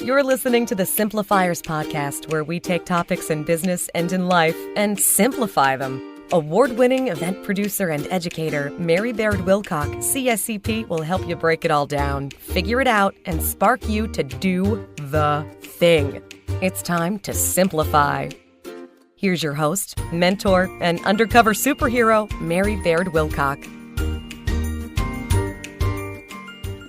You're listening to the Simplifiers podcast, where we take topics in business and in life and simplify them. Award-winning event producer and educator Mary Baird-Wilcock, CSCP, will help you break it all down, figure it out, and spark you to do the thing. It's time to simplify. Here's your host, mentor, and undercover superhero, Mary Baird-Wilcock.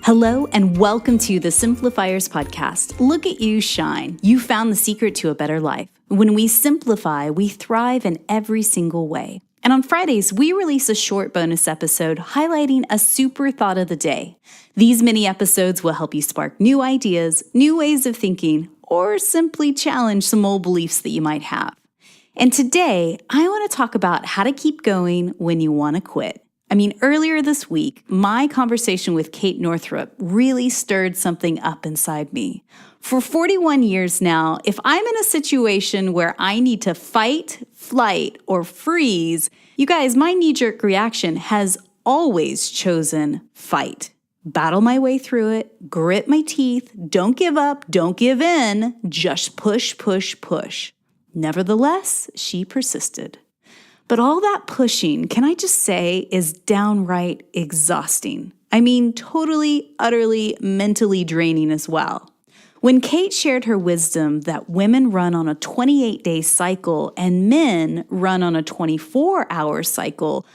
Hello and welcome to the Simplifiers podcast. Look at you shine. You found the secret to a better life. When we simplify, we thrive in every single way. And on Fridays, we release a short bonus episode highlighting a super thought of the day. These mini episodes will help you spark new ideas, new ways of thinking, or simply challenge some old beliefs that you might have. And today, I want to talk about how to keep going when you want to quit. Earlier this week, my conversation with Kate Northrup really stirred something up inside me. For 41 years now, if I'm in a situation where I need to fight, flight, or freeze, you guys, my knee-jerk reaction has always chosen fight. Battle my way through it, grit my teeth, don't give up, don't give in, just push, push, push. Nevertheless, she persisted. But all that pushing, can I just say, is downright exhausting. Totally, utterly, mentally draining as well. When Kate shared her wisdom that women run on a 28-day cycle and men run on a 24-hour cycle,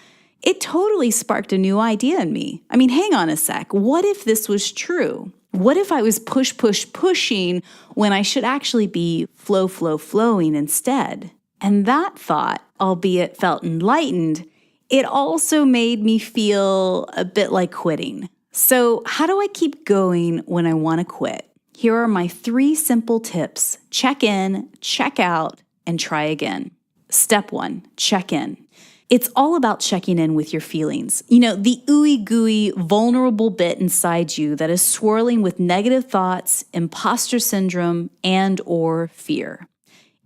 it totally sparked a new idea in me. Hang on a sec. What if this was true? What if I was pushing when I should actually be flowing instead? And that thought, albeit felt enlightened, it also made me feel a bit like quitting. So how do I keep going when I want to quit? Here are my 3 simple tips. Check in, check out, and try again. Step 1, check in. It's all about checking in with your feelings. The ooey-gooey, vulnerable bit inside you that is swirling with negative thoughts, imposter syndrome, and or fear.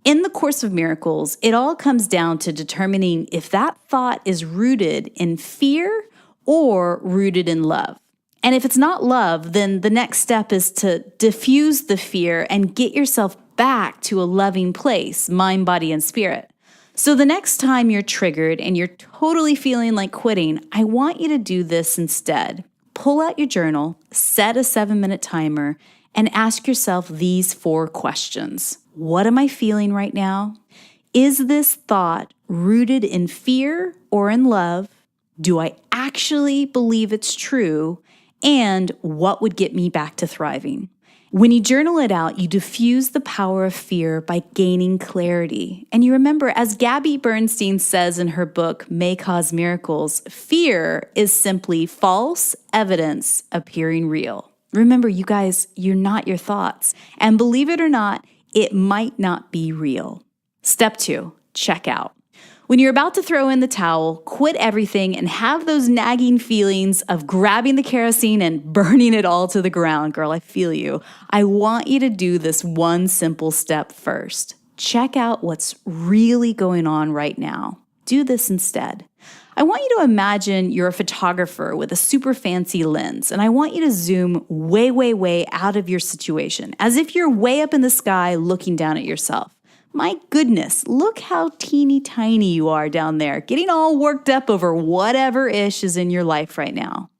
In the Course of Miracles, it all comes down to determining if that thought is rooted in fear or rooted in love. And if it's not love, then the next step is to diffuse the fear and get yourself back to a loving place, mind, body, and spirit. So the next time you're triggered and you're totally feeling like quitting, I want you to do this instead. Pull out your journal, set a 7-minute timer, and ask yourself these 4 questions. What am I feeling right now? Is this thought rooted in fear or in love? Do I actually believe it's true? And what would get me back to thriving? When you journal it out, you diffuse the power of fear by gaining clarity. And you remember, as Gabby Bernstein says in her book, May Cause Miracles, fear is simply false evidence appearing real. Remember, you guys, you're not your thoughts. And believe it or not, it might not be real. Step 2, check out. When you're about to throw in the towel, quit everything and have those nagging feelings of grabbing the kerosene and burning it all to the ground. Girl, I feel you. I want you to do this one simple step first. Check out what's really going on right now. Do this instead. I want you to imagine you're a photographer with a super fancy lens, and I want you to zoom way, way, way out of your situation, as if you're way up in the sky looking down at yourself. My goodness, look how teeny tiny you are down there, getting all worked up over whatever ish is in your life right now.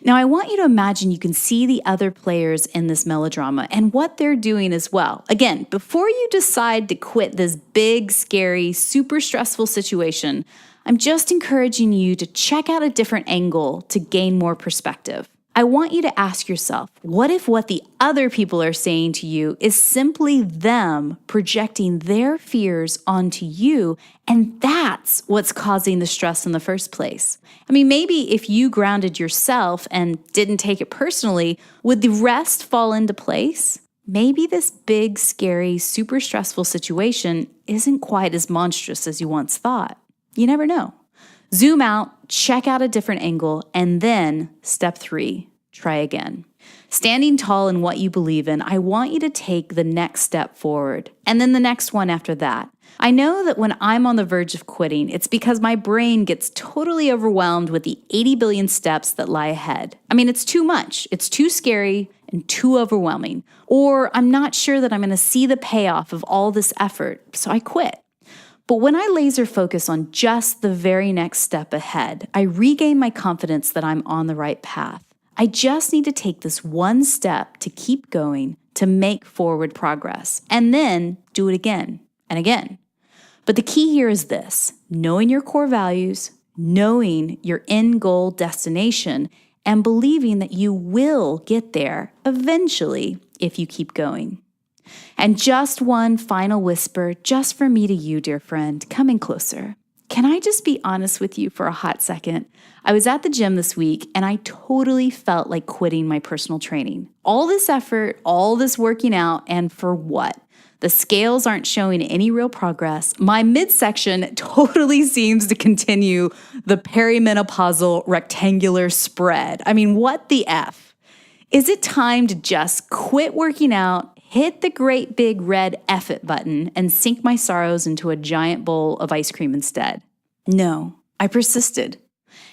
Now, I want you to imagine you can see the other players in this melodrama and what they're doing as well. Again, before you decide to quit this big, scary, super stressful situation, I'm just encouraging you to check out a different angle to gain more perspective. I want you to ask yourself, what if what the other people are saying to you is simply them projecting their fears onto you, and that's what's causing the stress in the first place? Maybe if you grounded yourself and didn't take it personally, would the rest fall into place? Maybe this big, scary, super stressful situation isn't quite as monstrous as you once thought. You never know. Zoom out, check out a different angle, and then step 3, try again. Standing tall in what you believe in, I want you to take the next step forward, and then the next one after that. I know that when I'm on the verge of quitting, it's because my brain gets totally overwhelmed with the 80 billion steps that lie ahead. It's too much. It's too scary, and too overwhelming, or I'm not sure that I'm going to see the payoff of all this effort, so I quit. But when I laser focus on just the very next step ahead, I regain my confidence that I'm on the right path. I just need to take this one step to keep going, to make forward progress, and then do it again and again. But the key here is this: knowing your core values, knowing your end goal destination, and believing that you will get there eventually if you keep going. And just one final whisper, just for me to you, dear friend, coming closer. Can I just be honest with you for a hot second? I was at the gym this week and I totally felt like quitting my personal training. All this effort, all this working out, and for what? The scales aren't showing any real progress. My midsection totally seems to continue the perimenopausal rectangular spread. I mean, what the F? Is it time to just quit working out, hit the great big red F it button, and sink my sorrows into a giant bowl of ice cream instead? No, I persisted.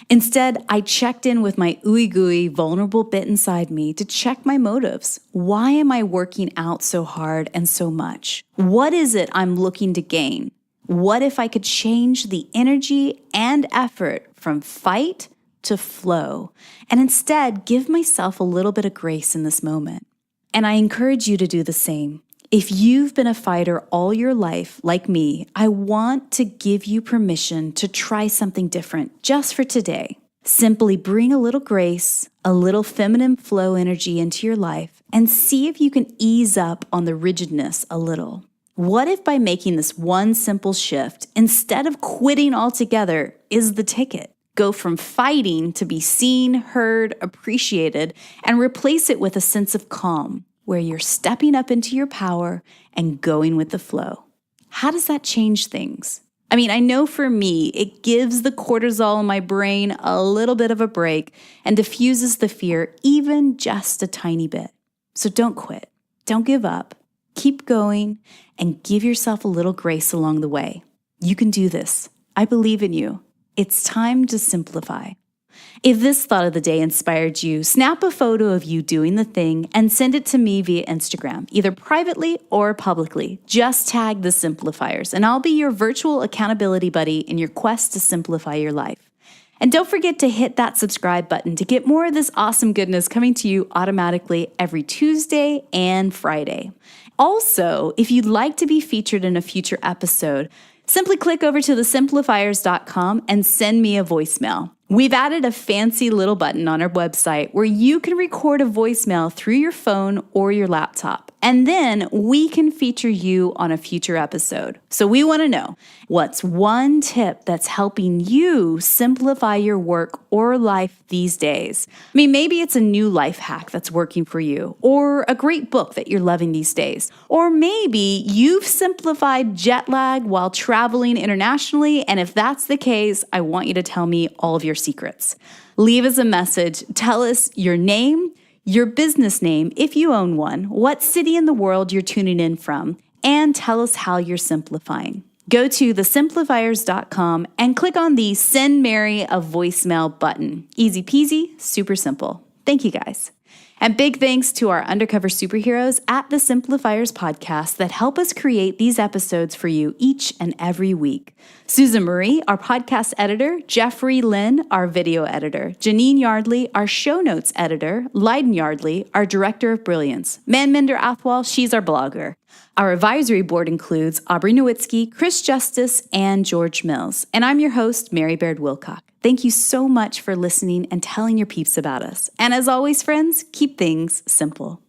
Instead, I checked in with my ooey-gooey, vulnerable bit inside me to check my motives. Why am I working out so hard and so much? What is it I'm looking to gain? What if I could change the energy and effort from fight to flow, and instead give myself a little bit of grace in this moment? And I encourage you to do the same. If you've been a fighter all your life, like me, I want to give you permission to try something different just for today. Simply bring a little grace, a little feminine flow energy into your life, and see if you can ease up on the rigidness a little. What if by making this one simple shift, instead of quitting altogether, is the ticket? Go from fighting to be seen, heard, appreciated, and replace it with a sense of calm, where you're stepping up into your power and going with the flow. How does that change things? I mean, I know for me, it gives the cortisol in my brain a little bit of a break and diffuses the fear even just a tiny bit. So don't quit. Don't give up. Keep going and give yourself a little grace along the way. You can do this. I believe in you. It's time to simplify. If this thought of the day inspired you, snap a photo of you doing the thing and send it to me via Instagram, either privately or publicly. Just tag the Simplifiers, and I'll be your virtual accountability buddy in your quest to simplify your life. And don't forget to hit that subscribe button to get more of this awesome goodness coming to you automatically every Tuesday and Friday. Also, if you'd like to be featured in a future episode, simply click over to thesimplifiers.com and send me a voicemail. We've added a fancy little button on our website where you can record a voicemail through your phone or your laptop, and then we can feature you on a future episode. So we want to know, what's one tip that's helping you simplify your work or life these days? I mean, maybe it's a new life hack that's working for you, or a great book that you're loving these days, or maybe you've simplified jet lag while traveling internationally, and if that's the case, I want you to tell me all of your secrets. Leave us a message. Tell us your name, your business name, if you own one, what city in the world you're tuning in from, and tell us how you're simplifying. Go to thesimplifiers.com and click on the Send Mary a Voicemail button. Easy peasy, super simple. Thank you guys. And big thanks to our undercover superheroes at the Simplifiers podcast that help us create these episodes for you each and every week. Susan Marie, our podcast editor, Jeffrey Lynn, our video editor, Janine Yardley, our show notes editor, Leiden Yardley, our director of brilliance, Manminder Athwal, she's our blogger. Our advisory board includes Aubrey Nowitzki, Chris Justice, and George Mills. And I'm your host, Mary Baird-Wilcock. Thank you so much for listening and telling your peeps about us. And as always, friends, keep things simple.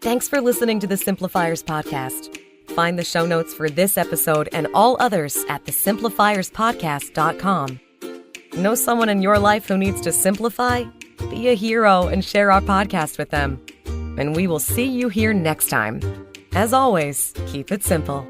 Thanks for listening to the Simplifiers podcast. Find the show notes for this episode and all others at thesimplifierspodcast.com. Know someone in your life who needs to simplify? Be a hero and share our podcast with them. And we will see you here next time. As always, keep it simple.